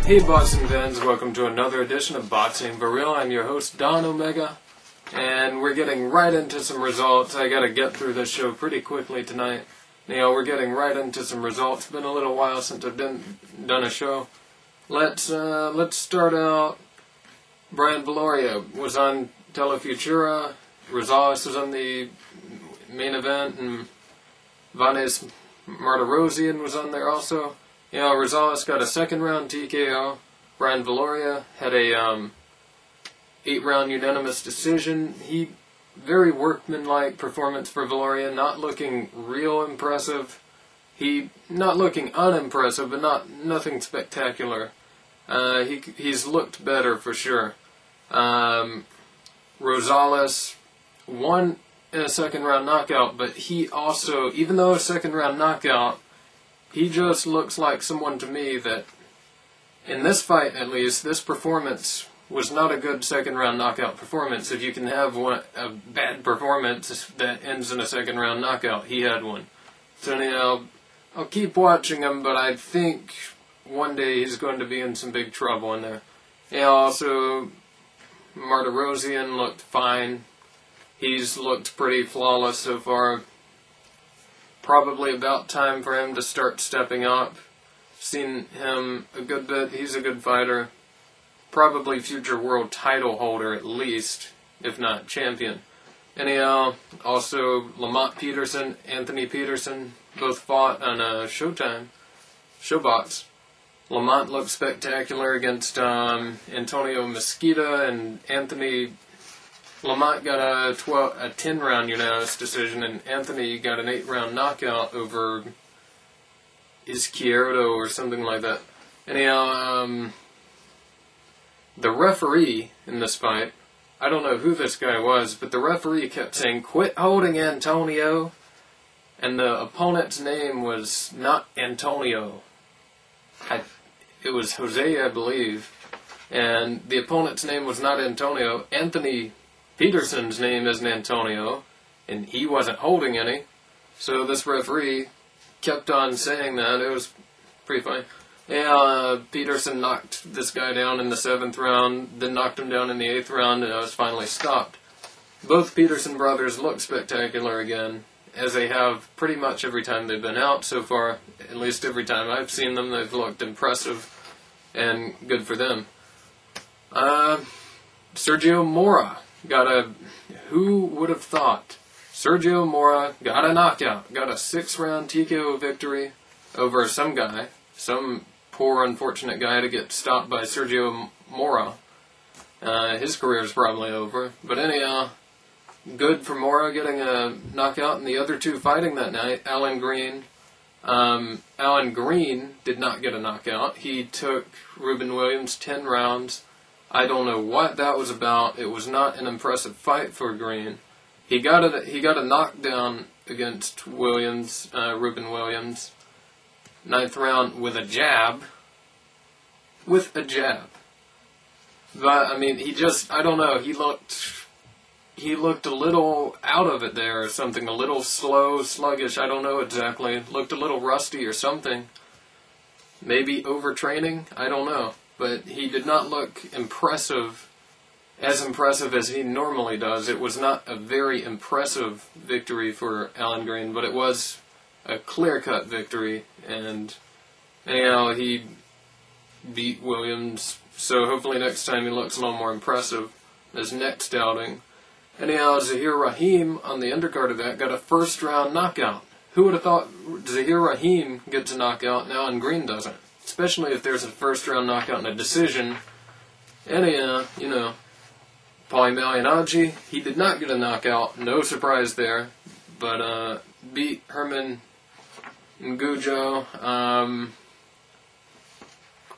Hey boxing fans, welcome to another edition of Boxing for Real. I'm your host Don Omega, and we're getting right into some results. I gotta get through this show pretty quickly tonight. We're getting right into some results. It's been a little while since I've done a show. Let's start out. Brian Valoria was on Telefutura. Rosales was on the main event, and Vanes Martirosyan was on there also. Rosales got a second round TKO. Brian Valoria had a 8-round unanimous decision. Very workmanlike performance for Valoria, not looking real impressive. Not looking unimpressive, but nothing spectacular. He's looked better for sure. Rosales won in a second round knockout, but he also, even though a second round knockout, he just looks like someone to me that, in this fight at least, this performance was not a good second round knockout performance. If you can have a bad performance that ends in a second round knockout, he had one. So I'll keep watching him, but I think one day he's going to be in some big trouble in there. Also, Martirosyan looked fine. He's looked pretty flawless so far. Probably about time for him to start stepping up. Seen him a good bit. He's a good fighter. Probably future world title holder at least, if not champion. Anyhow, also Lamont Peterson, Anthony Peterson, both fought on Showtime, Showbox. Lamont looked spectacular against Antonio Mesquita, and Lamont got a 10-round unanimous decision, and Anthony got an 8-round knockout over Izquierdo or something like that. Anyhow, the referee in this fight, I don't know who this guy was, but the referee kept saying, "Quit holding, Antonio." And the opponent's name was not Antonio. It was Jose, I believe. And the opponent's name was not Antonio. Anthony Peterson's name isn't Antonio, and he wasn't holding any. So this referee kept on saying that. It was pretty funny. Peterson knocked this guy down in the 7th round, then knocked him down in the 8th round, and it was finally stopped. Both Peterson brothers look spectacular again, as they have pretty much every time they've been out so far. At least every time I've seen them, they've looked impressive, and good for them. Sergio Mora who would have thought? Sergio Mora got a knockout, got a 6-round TKO victory over some guy, some poor unfortunate guy to get stopped by Sergio Mora. His career's probably over, but anyhow, good for Mora getting a knockout, and the other two fighting that night, Alan Green. Alan Green did not get a knockout. He took Ruben Williams 10 rounds. I don't know what that was about. It was not an impressive fight for Green. He got a knockdown against Williams, Ruben Williams, 9th round with a jab. But I mean, I don't know. He looked a little out of it there or something. A little slow, sluggish. I don't know exactly. Looked a little rusty or something. Maybe overtraining. I don't know. But he did not look impressive as he normally does. It was not a very impressive victory for Alan Green, but it was a clear-cut victory, and anyhow, he beat Williams, so hopefully next time he looks a little more impressive his next outing. Anyhow, Zahir Rahim on the undercard of that got a 1st-round knockout. Who would have thought Zahir Rahim gets a knockout and Alan Green doesn't? Especially if there's a 1st-round knockout and a decision. Anyhow, Paulie Malignaggi, he did not get a knockout, no surprise there, but beat Herman Ngujo.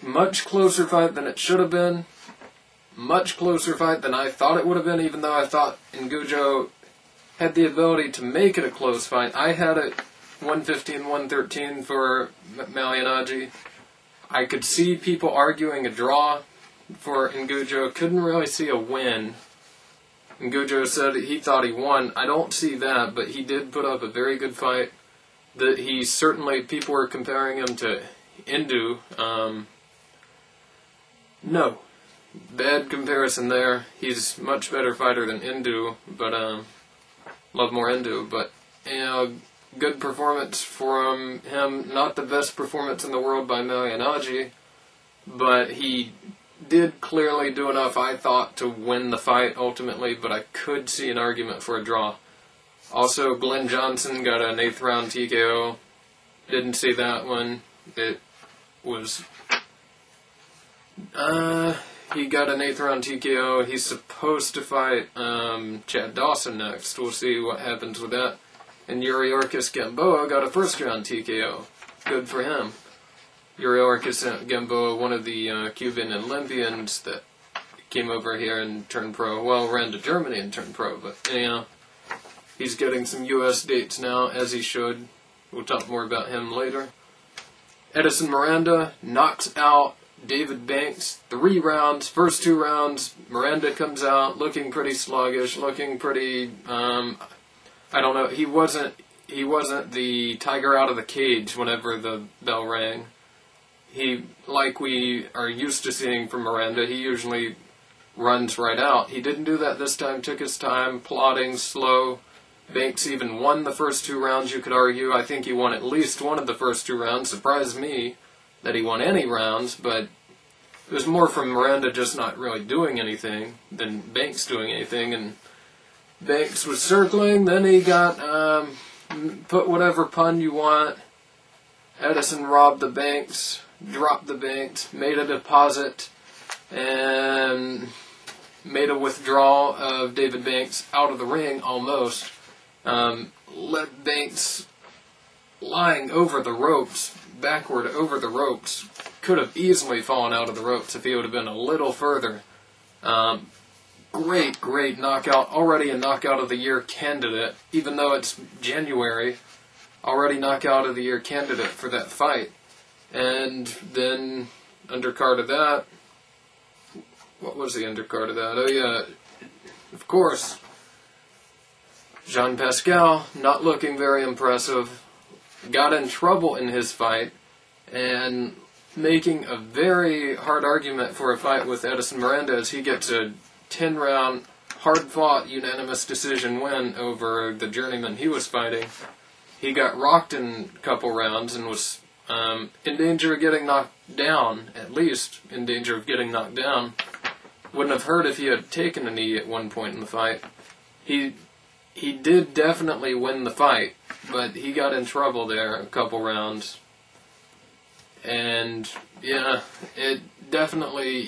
Much closer fight than it should have been. Much closer fight than I thought it would have been, even though I thought Ngujo had the ability to make it a close fight. I had it 115-113 for Malignaggi. I could see people arguing a draw for Ngujo. Couldn't really see a win. Ngujo said he thought he won. I don't see that, but he did put up a very good fight. People were comparing him to Indu. No. Bad comparison there. He's much better fighter than Indu, but love more Indu. But good performance from him. Not the best performance in the world by Malignaggi, but he did clearly do enough, I thought, to win the fight ultimately. But I could see an argument for a draw. Also, Glenn Johnson got an 8th round TKO. Didn't see that one. It was he got an 8th round TKO. He's supposed to fight Chad Dawson next. We'll see what happens with that. And Yuriorkis Gamboa got a 1st round TKO. Good for him. Yuriorkis Gamboa, one of the Cuban Olympians that came over here and turned pro. Well, ran to Germany and turned pro, but he's getting some U.S. dates now, as he should. We'll talk more about him later. Edison Miranda knocks out David Banks, 3 rounds. First 2 rounds, Miranda comes out looking pretty sluggish, looking pretty, I don't know, he wasn't the tiger out of the cage whenever the bell rang. He, like we are used to seeing from Miranda, he usually runs right out. He didn't do that this time, took his time, plodding, slow. Banks even won the first 2 rounds, you could argue. I think he won at least one of the first 2 rounds. Surprised me that he won any rounds, but it was more from Miranda just not really doing anything than Banks doing anything. And Banks was circling, then he got, put whatever pun you want. Edison robbed the Banks, dropped the Banks, made a deposit, and made a withdrawal of David Banks out of the ring almost. Let Banks lying over the ropes, backward over the ropes, could have easily fallen out of the ropes if he would have been a little further. Great knockout. Already a knockout of the year candidate, even though it's January. Already knockout of the year candidate for that fight. And then undercard of that. What was the undercard of that? Oh yeah, of course. Jean Pascal, not looking very impressive, got in trouble in his fight, and making a very hard argument for a fight with Edison Miranda as he gets a 10-round, hard-fought, unanimous decision win over the journeyman he was fighting. He got rocked in a couple rounds and was in danger of getting knocked down, at least in danger of getting knocked down. Wouldn't have hurt if he had taken a knee at one point in the fight. He did definitely win the fight, but he got in trouble there a couple rounds. And, yeah, it definitely,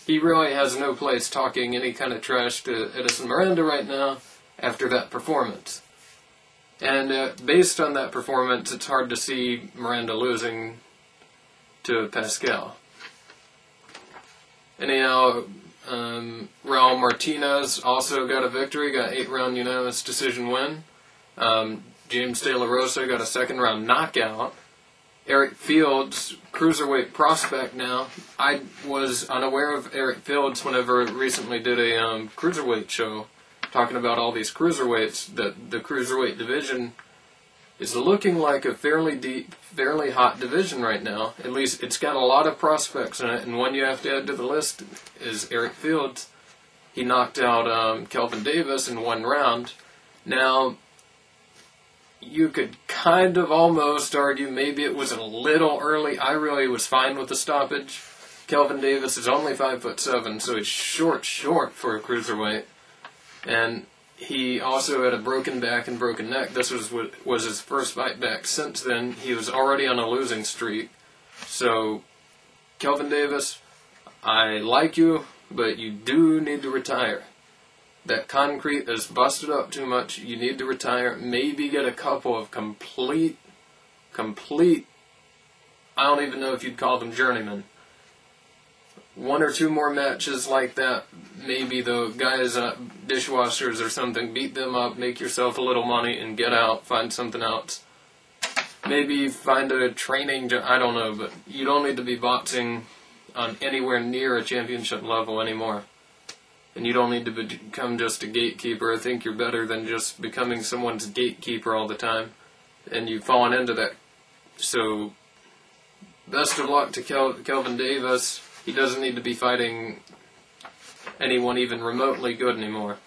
he really has no place talking any kind of trash to Edison Miranda right now after that performance. And based on that performance, it's hard to see Miranda losing to Pascal. Anyhow, Raul Martinez also got a victory, got 8-round unanimous decision win. James De La Rosa got a 2nd-round knockout. Eric Fields, cruiserweight prospect now. I was unaware of Eric Fields whenever I recently did a cruiserweight show, talking about all these cruiserweights. The cruiserweight division is looking like a fairly deep, fairly hot division right now. At least it's got a lot of prospects in it, and one you have to add to the list is Eric Fields. He knocked out Kelvin Davis in 1 round. Now, you could kind of almost argue maybe it was a little early. I really was fine with the stoppage. Kelvin Davis is only 5'7", so he's short for a cruiserweight. And he also had a broken back and broken neck. This was his first fight back since then. He was already on a losing streak. So, Kelvin Davis, I like you, but you do need to retire. That concrete is busted up too much. You need to retire. Maybe get a couple of complete, I don't even know if you'd call them journeymen. 1 or 2 more matches like that. Maybe the guys, dishwashers or something, beat them up, make yourself a little money, and get out, find something else. Maybe find a training, I don't know, but you don't need to be boxing on anywhere near a championship level anymore. And you don't need to become just a gatekeeper. I think you're better than just becoming someone's gatekeeper all the time. And you've fallen into that. So, best of luck to Kelvin Davis. he doesn't need to be fighting anyone even remotely good anymore.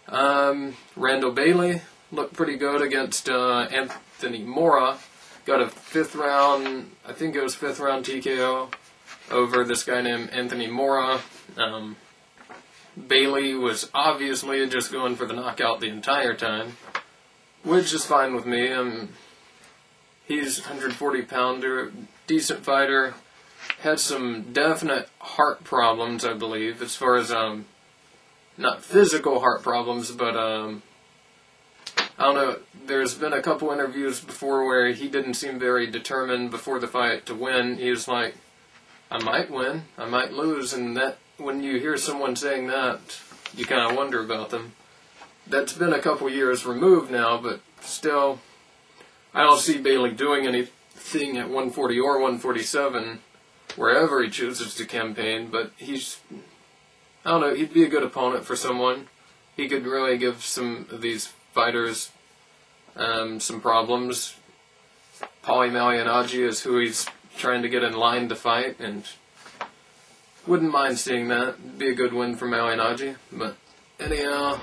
Randall Bailey looked pretty good against Anthony Mora. Got a 5th round, I think it was 5th round TKO over this guy named Anthony Mora. Bailey was obviously just going for the knockout the entire time, which is fine with me. He's 140-pounder, decent fighter. Had some definite heart problems, I believe, as far as, not physical heart problems, but, I don't know, there's been a couple interviews before where he didn't seem very determined before the fight to win. He was like, I might win, I might lose, and that, when you hear someone saying that, you kind of wonder about them. That's been a couple years removed now, but still, I don't see Bailey doing anything at 140 or 147, wherever he chooses to campaign, but he's, I don't know, he'd be a good opponent for someone. He could really give some of these fighters some problems. Paulie Malignaggi is who he's trying to get in line to fight, and wouldn't mind seeing that. It'd be a good win for Malignaggi, but anyhow,